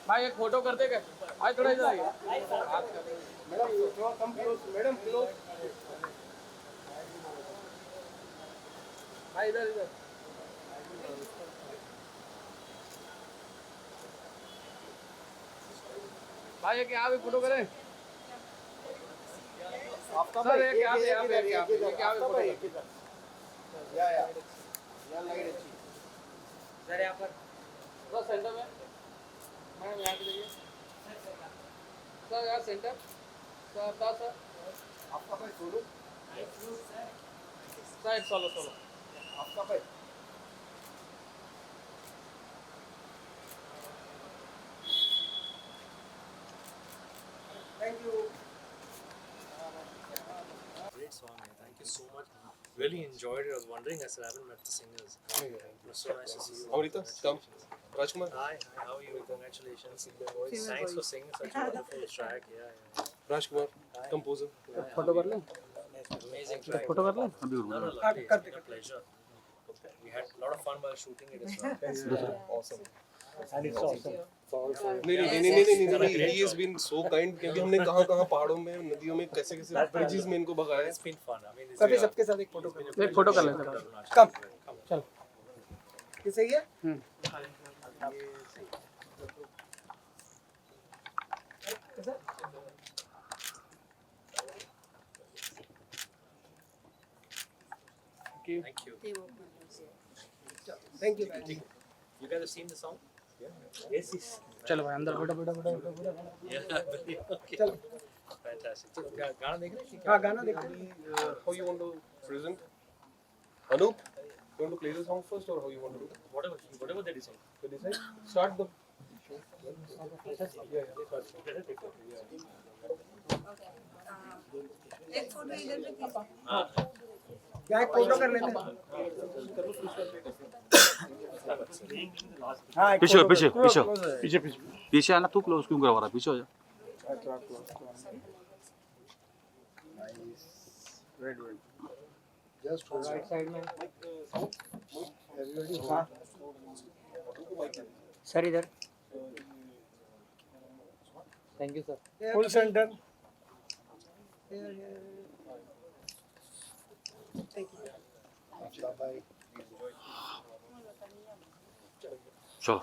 भाई एक फोटो कर दे क्या? आज थोड़ा इधर आइए। Madam close. भाई इधर इधर। भाई एक यहाँ भी फोटो करें। सर एक यहाँ पे फोटो करें। लाइट अच्छी सर यहाँ पर सर सेंटर में मैडम यहाँ पे देखिए सर यहाँ सेंटर सर था सर आपका भाई सोलू सर एक सोलो आपका भाई thank you Great song, yeah. Thank you so much. Really enjoyed it. I was wondering, I said, I haven't met the singers. It was so nice to see you. Amrita, come. Rajkumar. Hi, how are you? Congratulations. Thanks for singing such a wonderful track. Yeah. Rajkumar, composer. Photo कर लें Amazing track. Photo कर लें No, lovely. It's been a pleasure. We had a lot of fun while shooting it as well. Awesome. and it's awesome नहीं he has been so kind क्योंकि हमने कहाँ पहाड़ों में नदियों में कैसे ब्रिजेस में इनको भगाया It's been fun. I mean, it's कभी सबके साथ एक फोटो कर लें Come. चल ये सही है Thank you. Thank you You guys have seen the song? Yes चलो भाई अंदर बैठो Yeah. Okay. Fantastic. So, गाना देख रहे हैं? हाँ गाना देखो how you want to present Anup you want to play the song first or how you want to do it Whatever they decide. so decide start the एक photo इधर पे क्या एक फोटो कर लेते हैं हाँ एक पीछे photo पीछे कर- पीछे close है। पीछे पीछे पीछे आना तू क्लोज क्यों करवा रहा है पीछे हो जा जस्ट राइट साइड में हाँ सर इधर thank you sir full centre चलो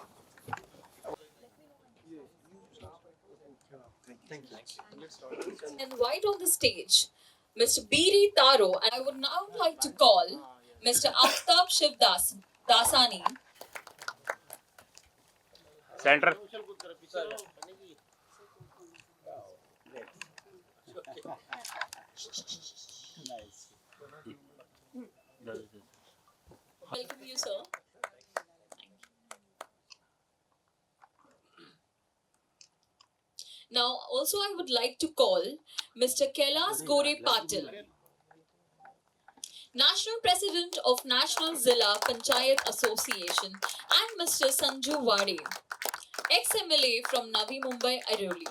invite on the stage Mr. Biri Taro, and I would now like to call Mr. Aftab Shivdas Dasani. Centre Welcome you, sir. Now, also I would like to call Mr. Kailas Gore Patil, National President of National Zilla Panchayat Association, and Mr. Sanju Wade, ex-MLA from Navi Mumbai, Airoli.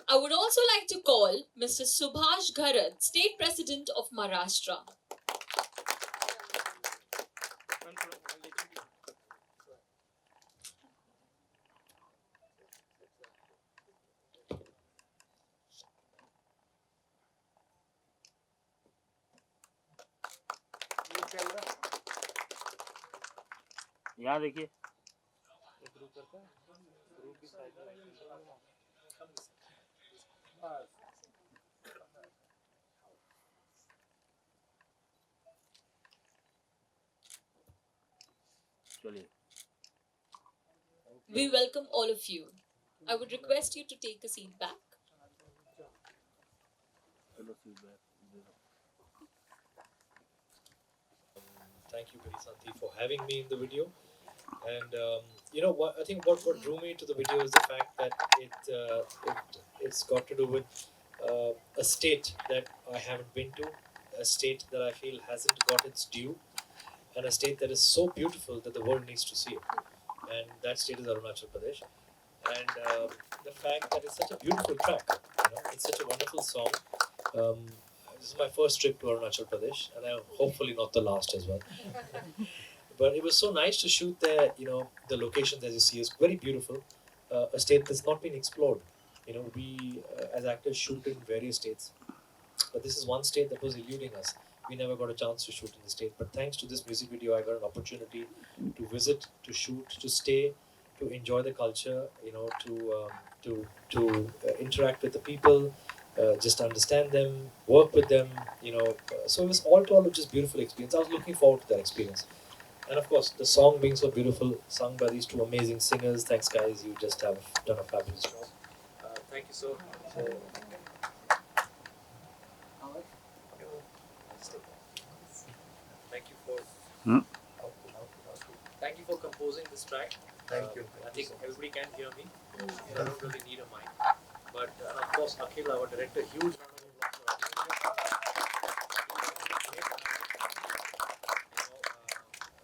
I would also like to call Mr. Subhash Gharad, State President of Maharashtra. यहाँ देखिए चलिए We welcome all of you. I would request you to take a seat back. Thank you, Santi, for having me in the video. And you know what? I think what drew me to the video is the fact that it's got to do with a state that I haven't been to, a state that I feel hasn't got its due, and a state that is so beautiful that the world needs to see it. And that state is Arunachal Pradesh. And the fact that it's such a beautiful track, you know, it's such a wonderful song. This is my first trip to Arunachal Pradesh, and hopefully not the last as well. But it was so nice to shoot there. You know, the locations, as you see, is very beautiful. A state that's not been explored. You know, we as actors shoot in various states, but this is one state that was eluding us. We never got a chance to shoot in the state, but thanks to this music video, I got an opportunity to visit, to shoot, to stay, to enjoy the culture. You know, to interact with the people, just understand them, work with them. You know, so it was all to all just beautiful experience. I was looking forward to that experience. And of course, the song being so beautiful, sung by these two amazing singers. Thanks, guys. You just have done a fabulous job. Thank you so. Thank you for. Hmm? Thank you for composing this track. Thank you. I think everybody can hear me. I don't really need a mic. But of course, Akhil, our director, huge round of applause for Akhil.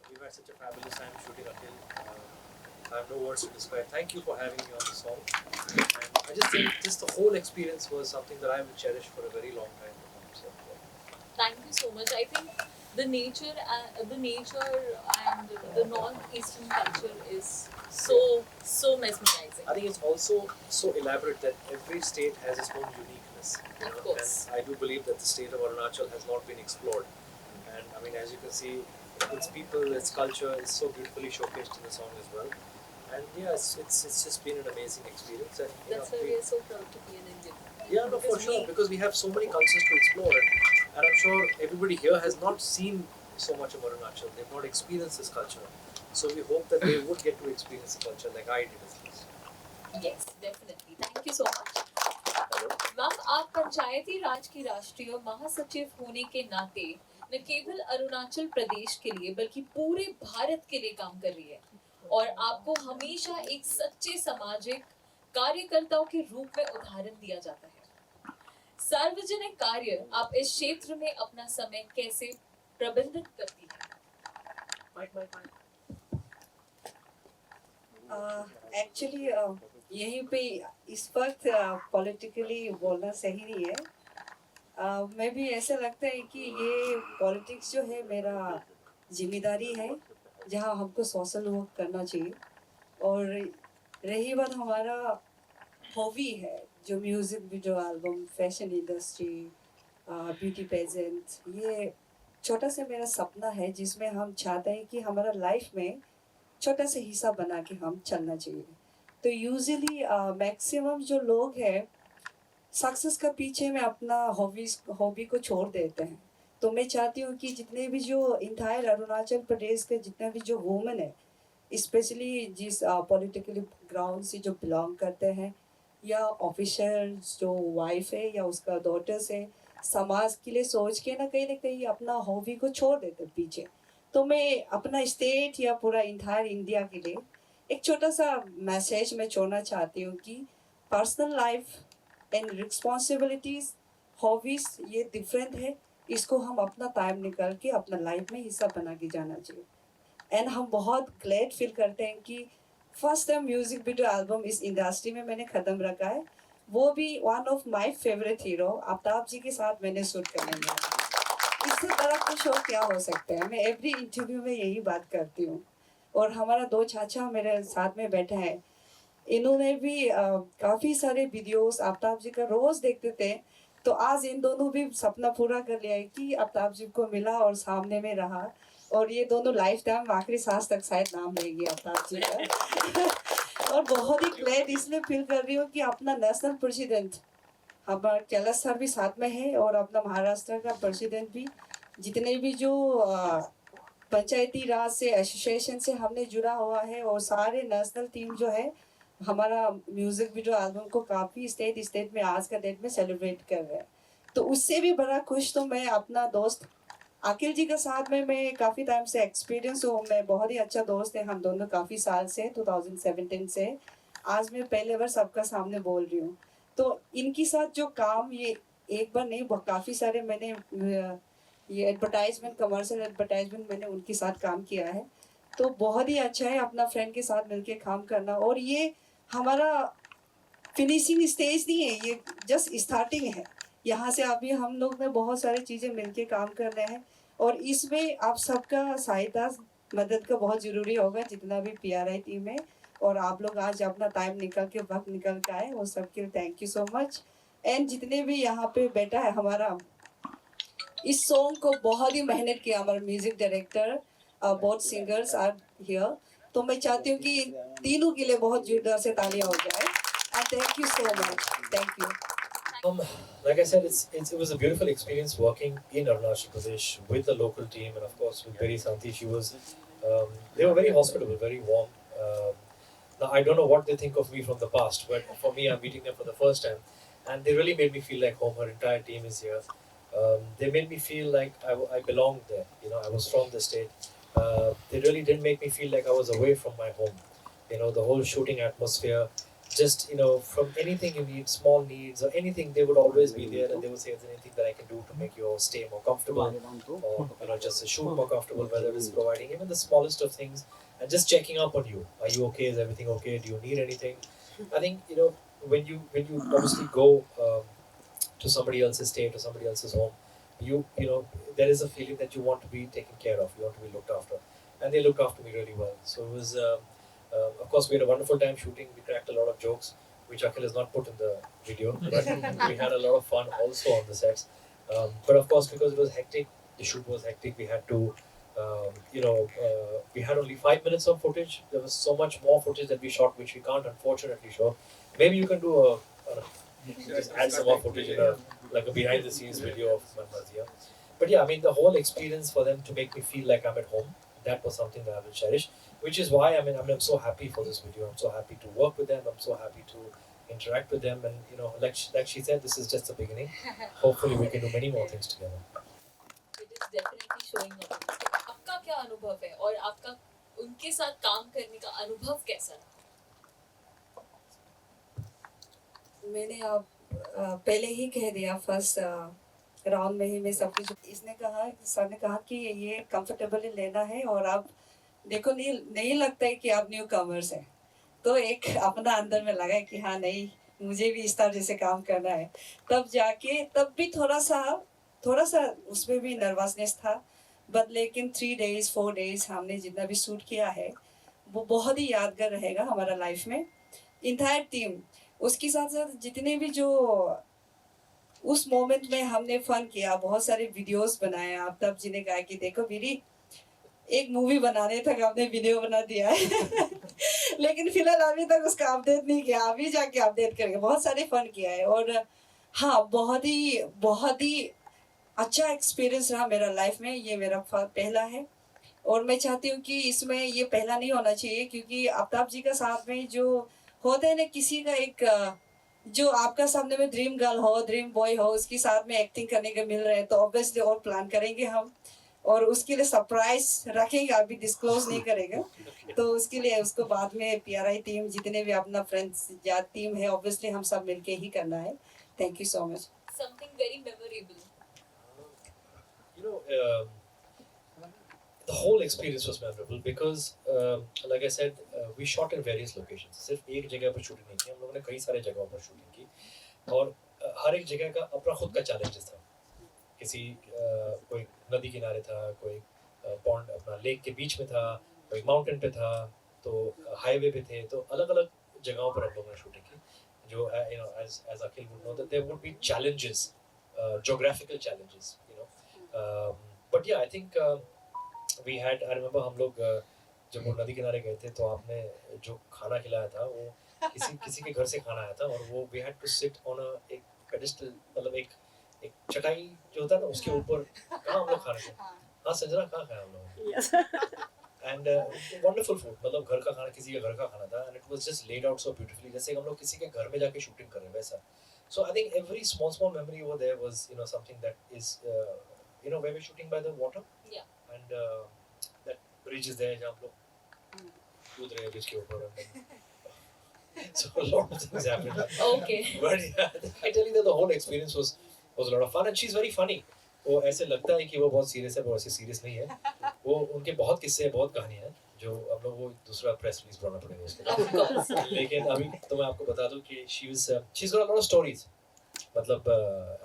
We've had such a fabulous time shooting Akhil. I have no words to describe. Thank you for having me on the song. And I just think just the whole experience was something that I will cherish for a very long time to come. So, Thank you so much. I think the nature and the northeastern culture is so mesmerizing. I think it's also so elaborate that every state has its own uniqueness. You Of know, course. And I do believe that the state of Arunachal has not been explored. And I mean, as you can see, its people, its culture is so beautifully showcased in the song as well. And yeah, it's just been an amazing experience. And you That's know, why we are so proud to be an Indian. yeah, no, for sure, because we have so many cultures to explore, and I'm sure everybody here has not seen so much of Arunachal. They've not experienced this culture, so we hope that they would get to experience the culture like I did at least. Yes, definitely. Thank you so much. Ma'am, आप पंचायती राज की राष्ट्रीय महासचिव होने के नाते न केवल अरुणाचल प्रदेश के लिए बल्कि पूरे भारत के लिए काम कर रही है और आपको हमेशा एक सच्चे सामाजिक कार्यकर्ताओं के रूप में उदाहरण दिया जाता है। सार्वजनिक कार्य आप इस क्षेत्र में अपना समय कैसे प्रबंधित करती हैं? एक्चुअली यहीं पे इस वक्त पॉलिटिकली बोलना सही नहीं है। मैं भी ऐसा लगता है कि ये पॉलिटिक्स जो है मेरा जिम्मेदारी है, जहाँ हमको सोशल वर्क करना चाहिए। और रही बात हमारा हॉबी है, जो music video album, fashion industry, beauty pageant, ये छोटा सा मेरा सपना है जिसमें हम चाहते हैं कि हमारा लाइफ में छोटा सा हिस्सा बना के हम चलना चाहिए। तो यूजुअली मैक्सिमम जो लोग हैं सक्सेस का पीछे में अपना हॉबी को छोड़ देते हैं। तो मैं चाहती हूँ कि जितने भी जो इंटायर अरुणाचल प्रदेश के जितने भी जो वुमेन है, स्पेशली जिस पॉलिटिकली ग्राउंड से जो बिलोंग करते हैं, या ऑफिसर्स जो वाइफ है या उसका डॉटर्स है, समाज के लिए सोच के ना कहीं अपना हॉबी को छोड़ देते पीछे। तो मैं अपना स्टेट या पूरा इंटायर इंडिया के लिए एक छोटा सा मैसेज मैं छोड़ना चाहती हूँ कि personal life and responsibilities, hobbies ये डिफरेंट है। इसको हम अपना टाइम निकाल के अपना लाइफ में हिस्सा बना के जाना चाहिए। एंड हम बहुत ग्लैड फील करते हैं कि first time music video album इस इंडस्ट्री में मैंने कदम रखा है, वो भी one of my favourite hero Aftab ji के साथ मैंने शूट करने में। इससे बड़ा कुछ और क्या हो सकता है। मैं एवरी इंटरव्यू में यही बात करती हूँ। और हमारा दो चाचा मेरे साथ में बैठे हैं, इन्होंने भी काफ़ी सारे वीडियोस आफ्ताब जी का रोज़ देखते थे। तो आज इन दोनों भी सपना पूरा कर लिया है कि आफ्ताब जी को मिला और सामने में रहा, और ये दोनों लाइफ टाइम आखिरी सांस तक शायद नाम लेंगे आफ्ताब जी का। और बहुत ही ग्लैड इसलिए फील कर रही हूँ कि अपना नेशनल प्रेसिडेंट हमारा कैलाश सर भी साथ में है, और अपना महाराष्ट्र का प्रेसिडेंट भी, जितने भी जो पंचायती राज से एसोसिएशन से हमने जुड़ा हुआ है, और सारे नेशनल टीम जो है हमारा म्यूजिक वीडियो एल्बम को काफ़ी स्टेट में आज का डेट में सेलिब्रेट कर रहे हैं। तो उससे भी बड़ा खुश तो मैं अपना दोस्त अखिल जी के साथ में मैं काफ़ी टाइम से एक्सपीरियंस हूँ। मैं बहुत ही अच्छा दोस्त है, हम दोनों काफ़ी साल से 2017 से आज मैं पहले बार सबका सामने बोल रही हूँ। तो इनके साथ जो काम, ये एक बार नहीं, काफ़ी सारे मैंने ये एडवर्टाइजमेंट, कमर्शियल एडवर्टाइजमेंट मैंने उनके साथ काम किया है। तो बहुत ही अच्छा है अपना फ्रेंड के साथ मिलके काम करना। और ये हमारा फिनिशिंग स्टेज नहीं है, ये जस्ट स्टार्टिंग है। यहाँ से अभी हम लोग में बहुत सारी चीज़ें मिलके काम कर रहे हैं और इसमें आप सबका सहायता मदद का बहुत ज़रूरी होगा, जितना भी PRI टीम है। और आप लोग आज अपना टाइम निकल के वक्त निकल के आए, वो सबके लिए thank you so much. And जितने भी यहाँ पे बैठा है हमारा, इस सॉन्ग को बहुत ही मेहनत किया हमारे music director, both singers are here. तो मैं चाहती हूँ कि तीनों के लिए बहुत जोरदार से तालियां हो जाए। And thank you so much, thank you. Like I said, it was a beautiful experience working in Arunachal Pradesh with the local team, and of course with Peri Santi. They were very hospitable, very warm. Now I don't know what they think of me from the past, but for me, I'm meeting them for the first time, and they really made me feel like home. Her entire team is here. They made me feel like I belonged there. You know, I was from the state. They really didn't make me feel like I was away from my home. You know, the whole shooting atmosphere. Just, you know, from anything you need, small needs or anything, they would always be there, and they would say, "Is there anything that I can do to make you stay more comfortable, or you know, just to shoot more comfortable?" Whether it's providing even the smallest of things and just checking up on you. Are you okay? Is everything okay? Do you need anything? I think, you know, when you obviously go to somebody else's state or somebody else's home, you know, there is a feeling that you want to be taken care of, you want to be looked after, and they looked after me really well. So it was. Of course, we had a wonderful time shooting. We cracked a lot of jokes, which Akhil has not put in the video, but we had a lot of fun also on the sets. But of course, because it was hectic, the shoot was hectic. We had to, we had only 5 minutes of footage. There was so much more footage that we shot, which we can't unfortunately show. Maybe you can do just add some more footage in like a behind-the-scenes video of Manmatia. But yeah, I mean, the whole experience for them to make me feel like I'm at home, that was something that I will cherish. Which is why I'm so happy for this video. I'm so happy to work with them. I'm so happy to interact with them. And you know, like she said, this is just the beginning. Hopefully, we can do many more things together. It is definitely showing up. आपका क्या अनुभव है और आपका उनके साथ काम करने का अनुभव कैसा है? मैंने अब पहले ही कह दिया फर्स्ट राउंड में ही मैं सब कुछ, इसने कहा, सर ने कहा कि ये कंफर्टेबली लेना है और आप देखो, नहीं लगता है कि आप न्यू कमर्स हैं, तो एक अपना अंदर में लगा कि हाँ नहीं, मुझे भी इस तरह से काम करना है। तब जाके तब भी थोड़ा सा उसमें भी नर्वसनेस था, बट लेकिन 3 days 4 days हमने जितना भी शूट किया है वो बहुत ही यादगार रहेगा हमारा लाइफ में। इंटायर टीम, उसके साथ साथ जितने भी जो उस मोमेंट में हमने फन किया, बहुत सारे वीडियोस बनाए। आप तब जिन्हें कहा कि देखो बीरी, एक मूवी बनाने तक आपने वीडियो बना दिया है लेकिन फिलहाल अभी तक उसका अपडेट नहीं किया, अभी जाके अपडेट करेंगे। बहुत सारे फन किया है और हाँ, बहुत ही अच्छा एक्सपीरियंस रहा मेरा लाइफ में। ये मेरा पहला है और मैं चाहती हूँ कि इसमें ये पहला नहीं होना चाहिए, क्योंकि आफ्ताब जी का साथ में जो होता है ना, किसी का एक जो आपका सामने में ड्रीम गर्ल हो, ड्रीम बॉय हो, उसके साथ में एक्टिंग करने का मिल रहा है, तो ऑब्वियसली और प्लान करेंगे हम, और उसके लिए सरप्राइज रखेंगे, अभी डिस्क्लोज नहीं करेगा। तो उसके लिए उसको बाद में PRI टीम, जितने भी अपना फ्रेंड्स या टीम है, ऑब्वियसली हम सब मिलके ही करना है। Thank you so much. Something very memorable. You know, the whole experience was memorable because, like I said, we shot in various locations. सिर्फ एक जगह पर शूटिंग नहीं की, हम लोगों ने कई सारे जगहों पर शूटिंग की, और हर एक जगह का अपना खुद का चैलेंजेस था। किसी कोई नदी किनारे था, कोई पॉन्ड अपना लेक के बीच में था, कोई माउंटेन पे था, तो हाईवे पे थे, तो अलग अलग जगहों पर हम लोगों ने शूटिंग की। जो you know, as Akhil would know, that there would be challenges, geographical challenges, you know. But yeah, I think we had, I remember हम लोग जब वो नदी किनारे गए थे, तो आपने जो खाना खिलाया था वो किसी के घर से खाना आया था, और वो we had to sit on a एक pedestal, मतलब एक चटाई जो होता है ना, उसके ऊपर कहाँ हम लोग खा रहे थे। हाँ संजना, कहाँ खाया हम लोग? एंड वंडरफुल फूड, मतलब घर का खाना, किसी के घर का खाना था, and it was just laid out so beautifully, जैसे हम लोग किसी के घर में जाके शूटिंग कर रहे हैं वैसा। So I think every small memory over there was, you know, something that is you know, where we're shooting by the water, Yeah. and that bridge is there, जहाँ हम लोग कूद रहे हैं ब्रिज के ऊपर, and so a lot of things happened. Okay. But yeah, I tell you that the whole experience was a lot of fun, and she's very funny. वो ऐसे लगता है कि वो बहुत सीरियस है, वो ऐसे सीरियस नहीं है। वो उनके बहुत किस्से हैं, बहुत कहानियाँ हैं, जो हम लोग वो दूसरा प्रेस रिलीज बनाना पड़ेगा उसके लिए। लेकिन अभी तो मैं आपको बता दूं कि she's got a lot of stories, मतलब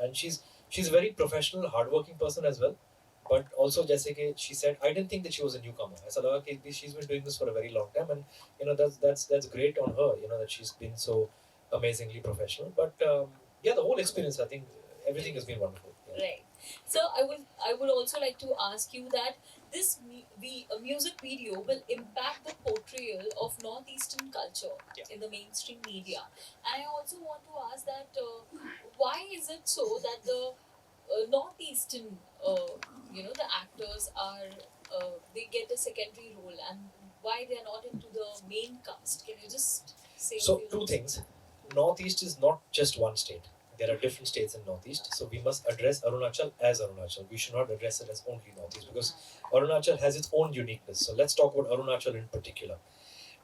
and she's a very professional, hardworking person as well. But also, जैसे कि she said, I didn't think that she was a newcomer. ऐसा लगा कि she's been doing this for a very long time, and you know that's great on her. You know that she's been so amazingly professional. But yeah, the whole experience, I think everything has been wonderful. Yeah. Right. So I would also like to ask you that this music video will impact the portrayal of northeastern culture in the mainstream media. And I also want to ask that why is it so that the northeastern the actors are they get a secondary role, and why they are not into the main cast? Can you just say So a few two words? things. Northeast is not just one state. There are different states in Northeast. So we must address Arunachal as Arunachal. We should not address it as only Northeast because Arunachal has its own uniqueness. So let's talk about Arunachal in particular.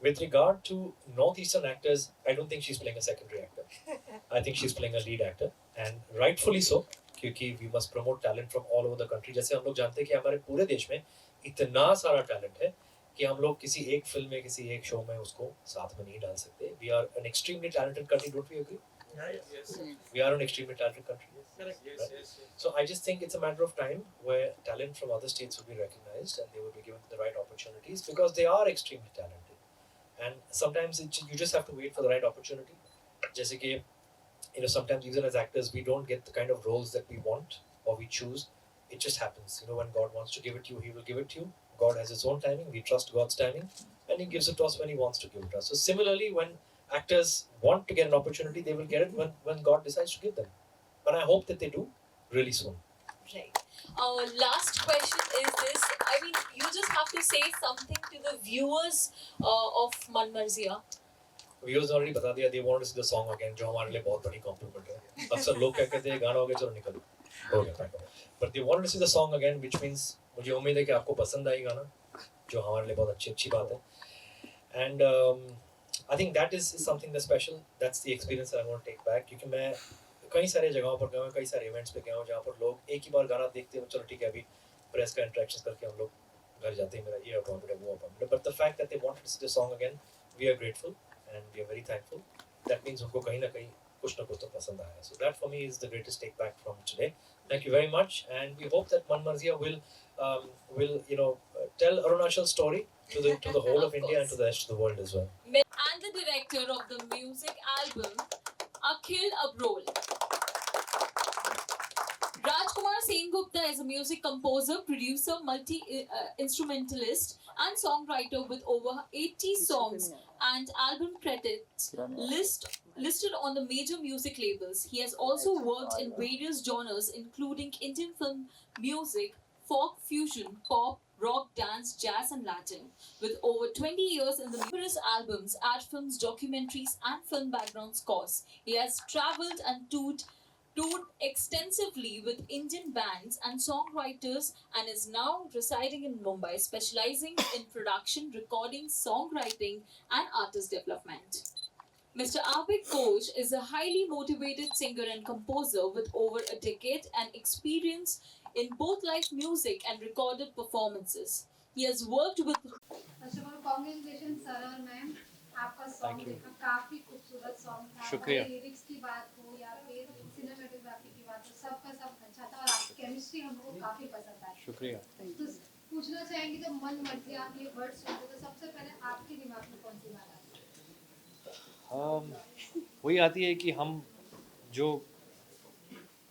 With regard to Northeastern actors, I don't think she's playing a secondary actor. I think she's playing a lead actor, and rightfully so, क्योंकि we must promote talent from all over the country. जैसे हम लोग जानते हैं कि हमारे पूरे देश में इतना सारा talent है कि हम लोग किसी एक फिल्म में किसी एक शो में उसको साथ में नहीं डाल सकते. We are an extremely talented country, don't we agree? Yes. We are an extremely talented country. Right? So I just think it's a matter of time where talent from other states will be recognized and they will be given the right opportunities because they are extremely talented. And sometimes you just have to wait for the right opportunity. जैसे कि sometimes even as actors we don't get the kind of roles that we want or we choose. It just happens. When God wants to give it to you, He will give it to you. God has His own timing. We trust God's timing, and He gives it to us when He wants to give it to us. So similarly, when actors want to get an opportunity, they will get it when God decides to give them. But I hope that they do really soon. Right. Last question is this. I mean, you just have to say something to the viewers of Man Marziya. Viewers ने already बता दिया. They want to see the song again, जो हमारे लिए बहुत बड़ी compliment है. अक्सर लोग क्या कहते हैं गाना हो गया चलो निकलो. हो गया. But they wanted to see the song again, which means मुझे उम्मीद है कि आपको पसंद आई गाना, जो हमारे लिए बहुत अच्छी बात है. And I think that is something that's special. That's the experience that I want to take back. क्योंकि मैं कई सारे जगहों पर गया हूँ, कई सारे इवेंट्स पे गया हूँ जहाँ पर लोग एक ही बार गाना देखते हैं, चलो ठीक है अभी प्रेस का इंटरेक्शन करके हम लोग घर जाते हैं, मेरा ये अपॉइंटमेंट है वो appointment. But the fact that they wanted to see the song again, we are grateful and we are very thankful. That means उनको कहीं ना कहीं कुछ ना कुछ तो पसंद आया. So that for me is the greatest take back from today. Thank you very much, and we hope that Man Marziya will tell Arunachal's story to the whole of India and to the rest of the world as well. And the director of the music album, Akhil Abrol. Rajkumar Sengupta is a music composer, producer, multi-instrumentalist and songwriter with over 80 songs and album credits listed on the major music labels. He has also worked in various genres including Indian film music, folk, fusion, pop, rock, dance, jazz and Latin. With over 20 years in the numerous albums, ad films, documentaries and film background scores, he has travelled and toured extensively with Indian bands and songwriters and is now residing in Mumbai, specializing in production, recording, songwriting and artist development. Mr. Avik Ghosh is a highly motivated singer and composer with over a decade and experience in both live music and recorded performances. He has worked with first of all congratulation sir और ma'am, आपका song देखा काफी खूबसूरत song था. शुक्रिया. Lyrics की बात हो या फिर सिनेमेटोग्राफी की बात हो, सबका सब अच्छा था और आपकी केमिस्ट्री हमको काफी पसंद आई. शुक्रिया. तो पूछना चाहेंगे जब मन मर्जी आप ये वर्ड सुनते तो सबसे पहले आपके दिमाग में कौन सी बात आती है? वही आती है कि हम जो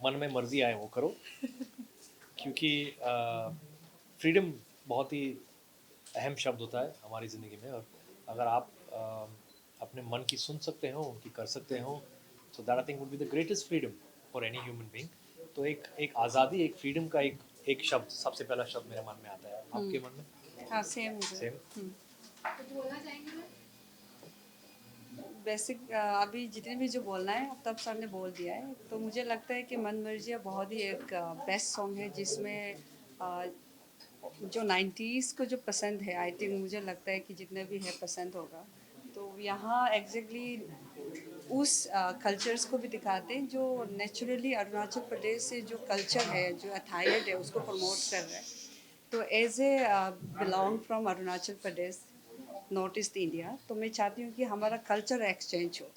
मन में मर्जी आए वो करो, क्योंकि फ्रीडम बहुत ही अहम शब्द होता है हमारी ज़िंदगी में. और अगर आप अपने मन की सुन सकते हो, उनकी कर सकते हो, so that I think would be the greatest freedom for any human being. तो एक आज़ादी, एक फ्रीडम का एक शब्द, सबसे पहला शब्द मेरे मन में आता है. आपके मन में? हाँ सेम. कुछ बोलना चाहेंगे मैम? बेसिक अभी जितने भी जो बोलना है तब सर ने बोल दिया है. तो मुझे लगता है कि मन मर्जिया बहुत ही एक बेस्ट सॉन्ग है जिसमें जो 90s को जो पसंद है, आई थिंक मुझे लगता है कि जितने भी है पसंद होगा. तो यहाँ एग्जैक्टली उस कल्चर्स को भी दिखाते हैं जो नेचुरली अरुणाचल प्रदेश से जो कल्चर है, जो अथायर्ड है, उसको प्रमोट कर रहा है. तो as a belong from Arunachal Pradesh, North East India, तो मैं चाहती हूँ कि हमारा कल्चर एक्सचेंज हो.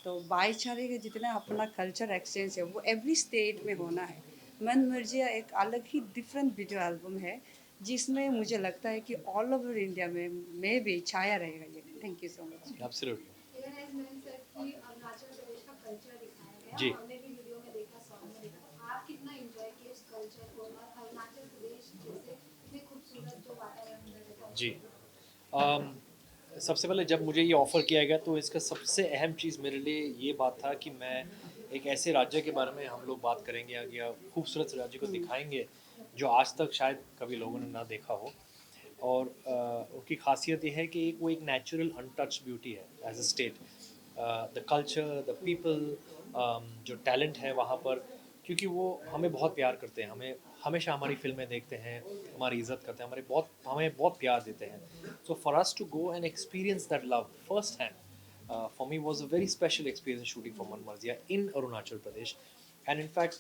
तो भाईचारे के जितना अपना कल्चर एक्सचेंज है वो एवरी स्टेट में होना है। मन मर्जिया एक अलग ही डिफरेंट वीडियो एल्बम है जिसमें मुझे लगता है कि ऑल ओवर इंडिया में भी छाया रहेगा ये। Thank you so much. Absolutely. Even as मैंने सेड कि अरुणाचल प्रदेश का कल्चर दिखाया गया जी। हमने भी वीडियो में देखा, सॉन्ग में देखा, तो आप कितना एंजॉय किए उस कल्चर को और अरुणाचल प्रदेश जैसे इतने खूबसूरत जो वातावरण में रहता है। जी। सबसे पहले जब मुझे ये ऑफ़र किया गया तो इसका सबसे अहम चीज़ मेरे लिए ये बात था कि मैं एक ऐसे राज्य के बारे में हम लोग बात करेंगे या खूबसूरत राज्य को दिखाएंगे जो आज तक शायद कभी लोगों ने ना देखा हो। और उनकी खासियत ये है कि वो एक नेचुरल अनटच्ड ब्यूटी है as a state. The culture, the people, जो टैलेंट है वहाँ पर, क्योंकि वो हमें बहुत प्यार करते हैं, हमें हमेशा हमारी फिल्में देखते हैं, हमारी इज़्ज़त करते हैं, हमें बहुत प्यार देते हैं। So for us to go and experience that love first hand, for me was a very special experience shooting for Man Marzia in Arunachal Pradesh. And in fact,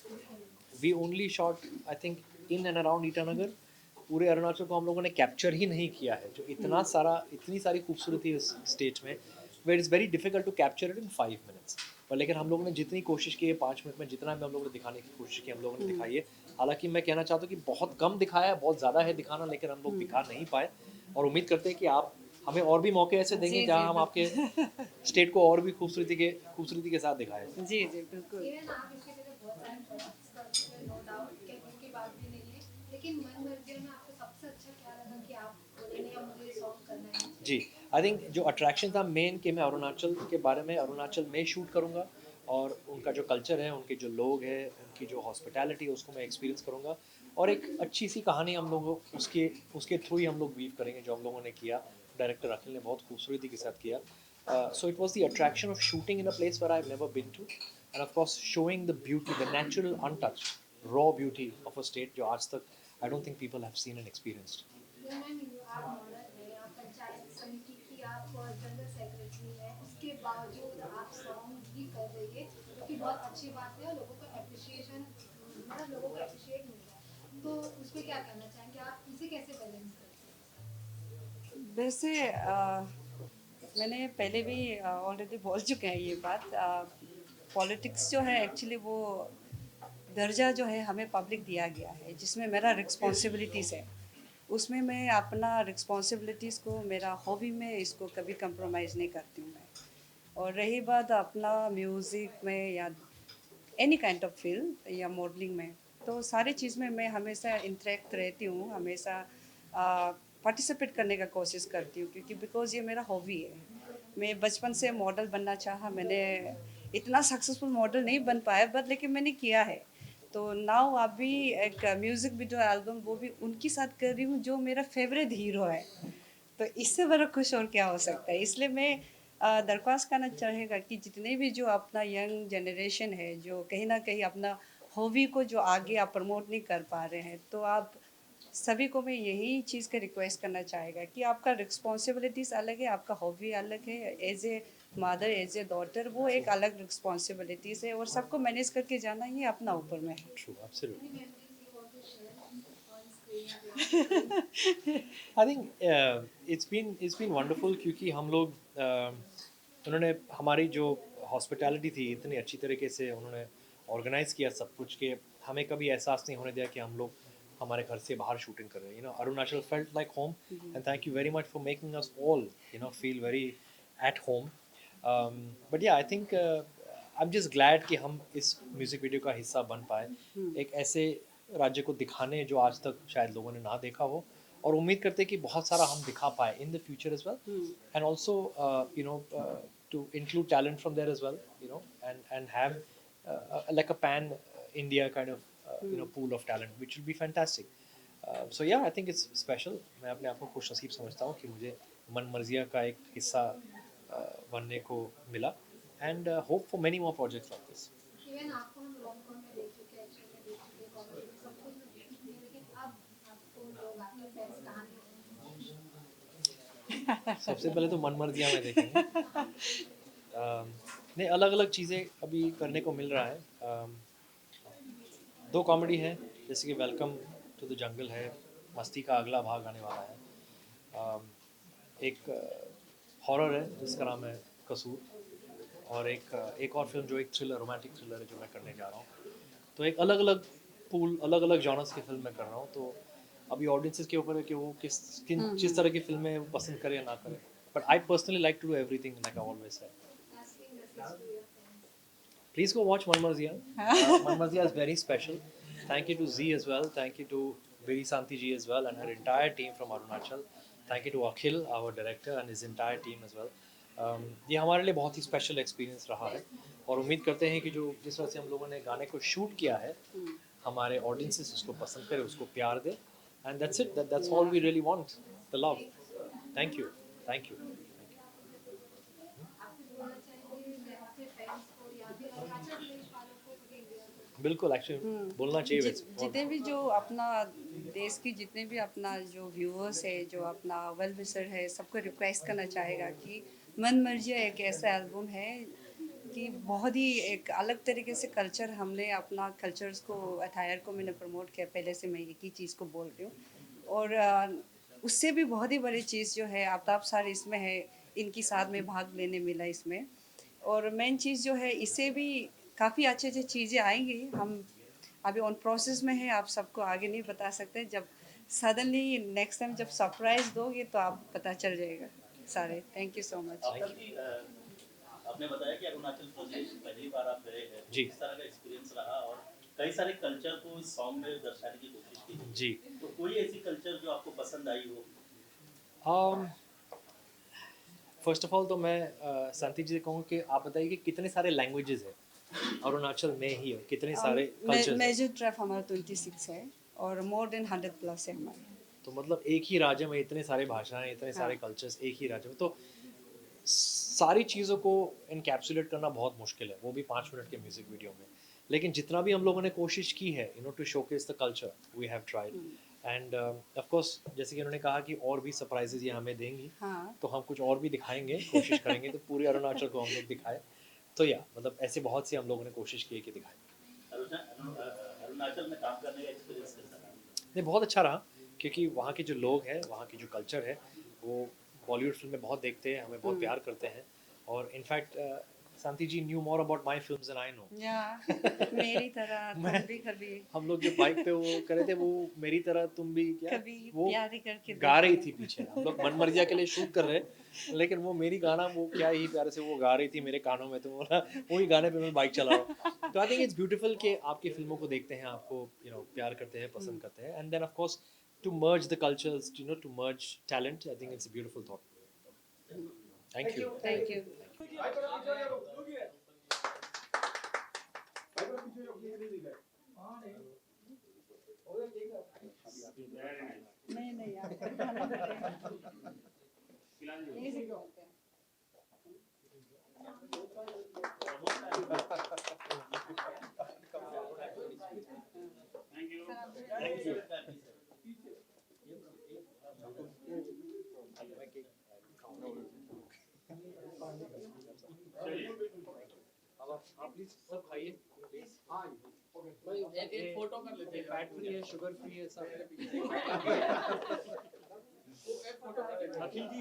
we only shot, I think, in and around Itanagar. पूरे अरुणाचल को हम लोगों ने capture ही नहीं किया है, जो इतनी सारी खूबसूरती इस स्टेट में, where is very difficult to capture it in 5 minutes. पर लेकिन हम लोगों ने जितनी कोशिश की है 5 मिनट में, जितना भी हम लोगों ने दिखाने की कोशिश की हम लोगों ने दिखाई है। हालांकि मैं कहना चाहता हूँ कि बहुत कम दिखाया है, बहुत ज़्यादा है दिखाना, लेकिन हम लोग दिखा नहीं पाए। और उम्मीद करते हैं कि आप हमें और भी मौके ऐसे देंगे जहाँ हम आपके स्टेट को और भी खूबसूरती के साथ दिखाएं। जी जी बिल्कुल। इवन आप इसके पहले बहुत सारे प्रोडक्ट्स कर चुके हैं, नो डाउट, कहने की बात भी नहीं है, लेकिन मन मर्जिया में आपको सबसे अच्छा क्या लगा कि आप बोले नहीं अब मुझे सॉन्ग करना है? जी, आई थिंक जो अट्रैक्शन था मेन कि मैं अरुणाचल के बारे में अरुणाचल में शूट करूँगा और उनका जो कल्चर है, उनके जो लोग हैं, उनकी जो हॉस्पिटैलिटी है उसको मैं एक्सपीरियंस करूँगा। और एक अच्छी सी कहानी हम लोग उसके थ्रू ही हम लोग वीव करेंगे, जो हम लोगों ने किया। डायरेक्टर अखिल ने बहुत खूबसूरती के साथ किया। So it was the attraction of shooting in a place where I have never been to, and of course showing the beauty, the natural untouched raw beauty of a state जो आज तक I don't think people have seen and experienced. आप model हैं, आप पंचायत समिति की आप general secretary हैं, उसके बावजूद आप सॉन्ग भी कर रही है, जो कि बहुत अच्छी बात है और लोगों को अप्रिशिएशन, मतलब लोगों को अप्रिशिएट मिल रहा है, तो उस पर क्या कहना चाहेंगे, आप इसे कैसे बैलेंस करते हैं? वैसे मैंने पहले भी ऑलरेडी बोल चुके हैं ये बात। पॉलिटिक्स जो है एक्चुअली वो दर्जा जो है हमें पब्लिक दिया गया है जिसमें मेरा रिस्पॉन्सिबिलिटीज़ है, उसमें मैं अपना रिस्पॉन्सिबिलिटीज़ को मेरा हॉबी में इसको कभी कंप्रोमाइज़ नहीं करती हूँ मैं। और रही बात अपना म्यूज़िक में या एनी काइंड ऑफ फील्ड या मॉडलिंग में, तो सारी चीज़ में मैं हमेशा इंटरेक्ट रहती हूँ, हमेशा पार्टिसिपेट करने का कोशिश करती हूँ, क्योंकि बिकॉज ये मेरा हॉबी है। मैं बचपन से मॉडल बनना चाहा, मैंने इतना सक्सेसफुल मॉडल नहीं बन पाया बट लेकिन मैंने किया है। तो नाउ अभी एक म्यूज़िक वीडियो एल्बम वो भी उनके साथ कर रही हूँ जो मेरा फेवरेट हीरो है, तो इससे बड़ा खुश और क्या हो सकता है। इसलिए मैं दरख्वास्त करना चाहेगा कि जितने भी जो अपना यंग जनरेशन है जो कहीं ना कहीं अपना हॉबी को जो आगे आप प्रमोट नहीं कर पा रहे हैं, तो आप सभी को मैं यही चीज़ का रिक्वेस्ट करना चाहेगा कि आपका रिस्पॉन्सिबिलिटीज़ अलग है, आपका हॉबी अलग है। As a mother, as a daughter, वो एक अलग रिस्पॉन्सिबिलिटीज़ है और सबको मैनेज करके जाना ही अपना ऊपर में है। True, absolutely. Any memories you want to share on screen? I think it's been wonderful क्योंकि हम लोग उन्होंने हमारी जो हॉस्पिटैलिटी थी इतनी अच्छी तरीके से उन्होंने ऑर्गेनाइज किया सब कुछ कि हमें कभी एहसास नहीं होने दिया कि हम लोग हमारे घर से बाहर शूटिंग कर रहे हैं। Arunachal felt like home, and thank you very much for making us all feel very at home. But yeah I think I am just glad कि हम इस म्यूज़िक वीडियो का हिस्सा बन पाए, एक ऐसे राज्य को दिखाने जो आज तक शायद लोगों ने ना देखा हो, और उम्मीद करते हैं कि बहुत सारा हम दिखा पाए in the future as well, and also to include talent from there as well, and have like a pan India kind of pool of talent, which will be fantastic. So yeah, I think it's special. मैं अपने आप को खुश नसीब समझता हूँ कि मुझे मन मर्जिया का एक हिस्सा बनने को मिला, and hope for many more projects like this. Even आपको हम रोम-कॉम में देख चुके हैं, एक्शन में देख चुके हैं, कॉमेडी में सब कुछ में देख चुके हैं, लेकिन अब आपको लोग आपके फैंस कहाँ देखेंगे? सबसे पहले तो मन मर्जिया में देखेंगे। नहीं, अलग अलग चीज़ें अभी करने को मिल रहा है। 2 कॉमेडी है, जैसे कि वेलकम टू द जंगल है, मस्ती का अगला भाग आने वाला है। एक हॉरर है जिसका नाम है कसूर, और एक और फिल्म जो एक थ्रिलर, रोमांटिक थ्रिलर है जो मैं करने जा रहा हूँ। तो एक अलग अलग पूल, अलग अलग जॉनर्स की फिल्म मैं कर रहा हूँ। तो अभी ऑडियंसेस के ऊपर है कि वो किस तरह की फिल्में वो पसंद करे या ना करे, but I personally like to do everything like I always said. Asking message to your fans. Please go watch Man Marzia. Man Marzia is very special. Thank you to Z as well. Thank you to Viri Santi ji as well and her entire team from Arunachal. Thank you to Akhil, our director, and his entire team as well. ये हमारे लिए बहुत ही special experience रहा है और उम्मीद करते हैं कि जो जिस तरह से हम लोगों ने गाने को शूट किया है, हमारे ऑडियंसेस उसको पसंद करें, उसको प्यार दे, and that's it, that's all we really want, the love. Thank you, thank you. आप कुछ बोलना चाहेंगे अपने fans को या फिर अरुणाचल प्रदेश वालों को पूरे इंडिया को? बिल्कुल, एक्चुअली बोलना चाहिए वैसे। जितने भी जो अपना देश की जितने भी अपना जो व्यूअर्स है, जो अपना वेल विशर है, सबको रिक्वेस्ट करना चाहेगा कि मन मर्जिया एक ऐसा एल्बम है कि बहुत ही एक अलग तरीके से कल्चर, हमने अपना कल्चर्स को, अटायर को मैंने प्रमोट किया। पहले से मैं एक ही चीज़ को बोल रही हूँ और उससे भी बहुत ही बड़ी चीज़ जो है आफ्ताब सर इसमें है, इनकी साथ में भाग लेने मिला इसमें। और मेन चीज़ जो है, इससे भी काफ़ी अच्छी अच्छी चीज़ें आएंगी। हम अभी ऑन प्रोसेस में है, आप सबको आगे नहीं बता सकते। जब सडनली नेक्स्ट टाइम जब सरप्राइज दोगे तो आप पता चल जाएगा सारे। Thank you so much. आपने बताया कि अरुणाचल प्रदेश पहली बार आप गए हैं, जी। किस तरह का एक्सपीरियंस रहा और कई सारे कल्चर को इस सॉन्ग में दर्शाने की कोशिश की जी। तो कोई ऐसी कल्चर जो आपको पसंद आई हो? फर्स्ट ऑफ ऑल तो मैं शांति जी से कहूँ कि आप बताइए कि कितने सारे लैंग्वेजेस है अरुणाचल में ही, और कितने सारे कल्चर। मेजर ट्रैफ हमारा 26 है और मोर देन 100+ है हमारे। तो मतलब एक ही राज्य में इतने सारे भाषाएं, इतने सारे कल्चर्स एक ही राज्य में, तो सारी चीज़ों को इनकैप्सुलेट करना बहुत मुश्किल है, वो भी 5 मिनट के म्यूजिक वीडियो में। लेकिन जितना भी हम लोगों ने कोशिश की है to showcase the culture, we have tried. And of course जैसे कि उन्होंने कहा कि और भी सरप्राइजेज ये हमें देंगी, हाँ। तो हम कुछ और भी दिखाएंगे, कोशिश करेंगे तो पूरे अरुणाचल को हम लोग दिखाए। तो या मतलब ऐसे बहुत सी हम लोगों ने कोशिश की है कि दिखाएं। अरुणाचल में काम करने का एक्सपीरियंस कैसा रहा? नहीं, बहुत अच्छा रहा, क्योंकि वहाँ के जो लोग हैं, वहाँ की जो कल्चर है, वो बॉलीवुड फिल्में बहुत देखते हैं, हमें बहुत प्यार करते हैं। और in fact Shanti ji knew more about my films then I know. मेरी तरह तुम भी कभी, हम लोग जो बाइक पे वो करे थे, वो मेरी तरह तुम भी क्या कभी वो प्यार करके गा रही थी पीछे। हम लोग मन मर्जिया के लिए शूट कर रहे, लेकिन वो मेरी गाना वो क्या ही प्यारे से वो गा रही थी मेरे कानों में, तो बोला वही गाने पे मैं बाइक चला रहा हूँ। तो आई थिंक इट्स ब्यूटीफुल कि आपकी फिल्मों को देखते हैं, आपको प्यार करते हैं, पसंद करते हैं, and then of course to merge the cultures, to merge talent. I think it's a beautiful thought. Thank you. Thank you. नहीं नहीं यार, यही से बोलते हैं। Thank you. आप प्लीज सब खाइए प्लीज। एक फोटो कर लेते हैं। फैट फ्री है, शुगर फ्री है, सब है। एक फोटो कर लेते हैं। अखिल जी,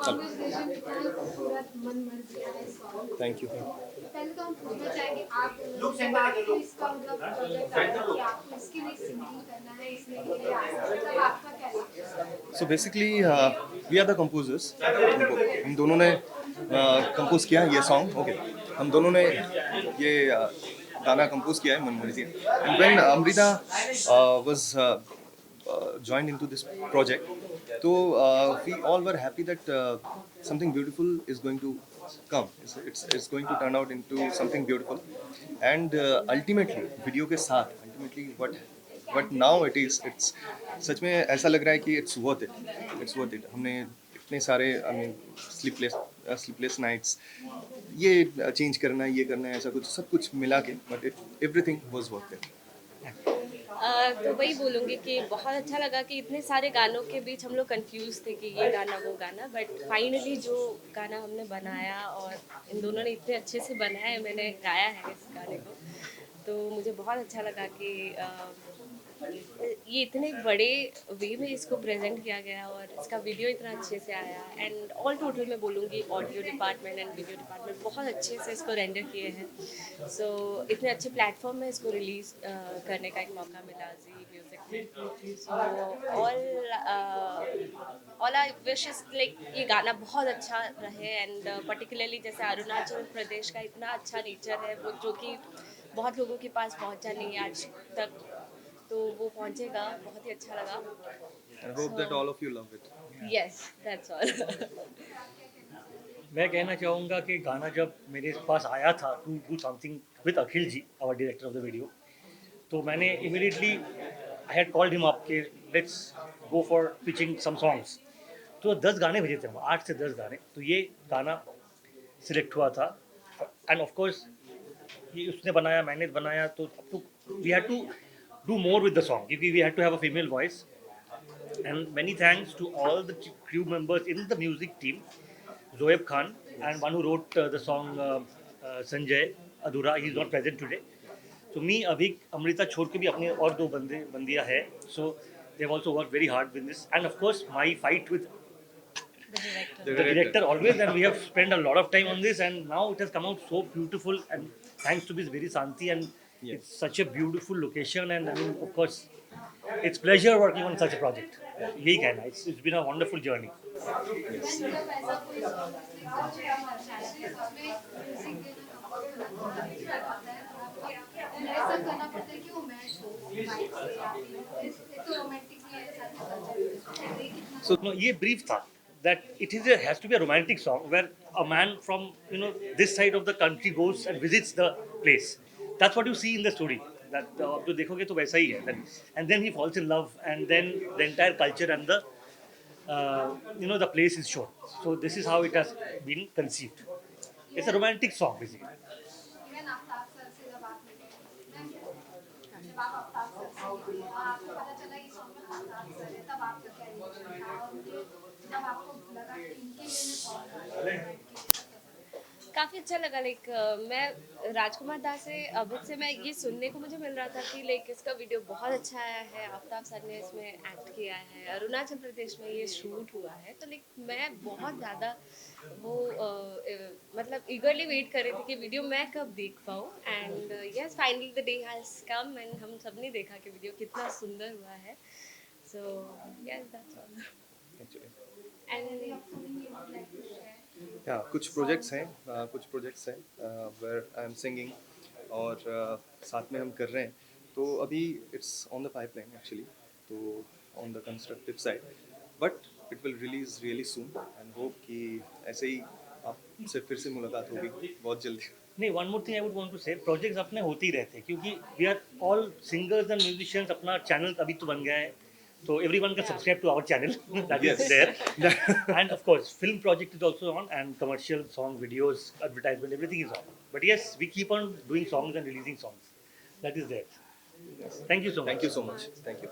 Conversation खूबसूरत मन मर्जिया है सॉन्ग। Thank you. पहले तो हम पूछना चाहेंगे आप जब आपको इसका मतलब प्रोजेक्ट आया कि आपको इसके लिए सिंगिंग करना है, इसमें के लिए आया है, तब आपका क्या लगता है? So basically we are the composers. हम दोनों ने कंपोज किया ये सॉन्ग। ओके, हम दोनों ने ये गाना कंपोज किया है, मन मर्जिया। And when Amrita was joined into this project, so we all were happy that something beautiful is going to come. It's going to turn out into something beautiful. And ultimately video के साथ ultimately what now it is, it's सच में ऐसा लग रहा है कि it's worth it. हमने इतने सारे sleepless nights, ये चेंज करना है, ये करना है, ऐसा कुछ सब कुछ मिला के, but everything was worth it. तो वही बोलूँगी कि बहुत अच्छा लगा कि इतने सारे गानों के बीच हम लोग कंफ्यूज थे कि ये गाना वो गाना, बट फाइनली जो गाना हमने बनाया और इन दोनों ने इतने अच्छे से बनाया है, मैंने गाया है इस गाने को, तो मुझे बहुत अच्छा लगा कि ये इतने बड़े वे में इसको प्रेजेंट किया गया और इसका वीडियो इतना अच्छे से आया एंड ऑल टोटल मैं बोलूँगी audio department and video department बहुत अच्छे से इसको रेंडर किए हैं। सो इतने अच्छे प्लेटफॉर्म में इसको रिलीज़ करने का एक मौका मिला जी म्यूज़िक में। So all I wish is like ये गाना बहुत अच्छा रहे एंड पर्टिकुलरली जैसे अरुणाचल प्रदेश का इतना अच्छा नेचर है वो जो कि बहुत लोगों के पास पहुंचा नहीं है आज तक, तो वो पहुंचेगा। बहुत ही अच्छा लगा। I hope that all of you love it. Yes that's all. मैं कहना चाहूँगा कि गाना जब मेरे पास आया था to do something with Akhil ji, our director of the video, तो मैंने immediately I had called him up कि let's go for pitching some songs. तो 10 गाने भेजे थे हम, 8 से 10 गाने, तो ये गाना सिलेक्ट हुआ था एंड ऑफ कोर्स ये उसने बनाया, मैंने बनाया, तो we had to do more with the song because we had to have a female voice. And many thanks to all the crew members in the music team, Zoeb Khan and one who wrote the song Sanjay Adhura. He is not present today. So me, Abhik, Amrita छोड़ के भी अपने और 2 बंदियाँ हैं. So they have also worked very hard with this. And of course my fight with the director always, and we have spent a lot of time on this, and now it has come out so beautiful, and thanks to Ms. Viri Santi, and it's such a beautiful location, and I mean, of course, it's pleasure working on such a project. यही कहना, it's been a wonderful journey. So no, ये brief था that it is has to be a romantic song where a man from this side of the country goes and visits the place. That's what you see in the story. That आप जो देखोगे तो वैसा ही है. And then he falls in love, and then the entire culture and the the place is shown. So this is how it has been conceived. It's a romantic song basically. काफ़ी अच्छा लगा। Like मैं राजकुमार दास से अभित से मैं ये सुनने को मुझे मिल रहा था कि लाइक इसका वीडियो बहुत अच्छा आया है, आफ्ताब सर ने इसमें एक्ट किया है, अरुणाचल प्रदेश में ये शूट हुआ है, तो लाइक मैं बहुत ज़्यादा वो मतलब ईगरली वेट कर रही थी कि वीडियो मैं कब देख पाऊँ। And yes finally the day has come and हम सब ने देखा कि वीडियो कितना सुंदर हुआ है। So yes that's all. कुछ प्रोजेक्ट्स हैं वेयर आई एम सिंगिंग और साथ में हम कर रहे हैं, तो अभी it's on the pipeline actually, तो on the constructive side, but it will release really soon and hope कि ऐसे ही आपसे फिर से मुलाकात होगी बहुत जल्दी। नहीं, one more thing I would want to say, projects अपने होते ही रहते हैं क्योंकि we are all singers and musicians. अपना चैनल अभी तो बन गया है, so everyone can subscribe to our channel that is there. And of course film project is also on, and commercial song videos, advertisement, everything is on. But yes, we keep on doing songs and releasing songs. That is there. Thank you so much. Thank you so much. Thank you.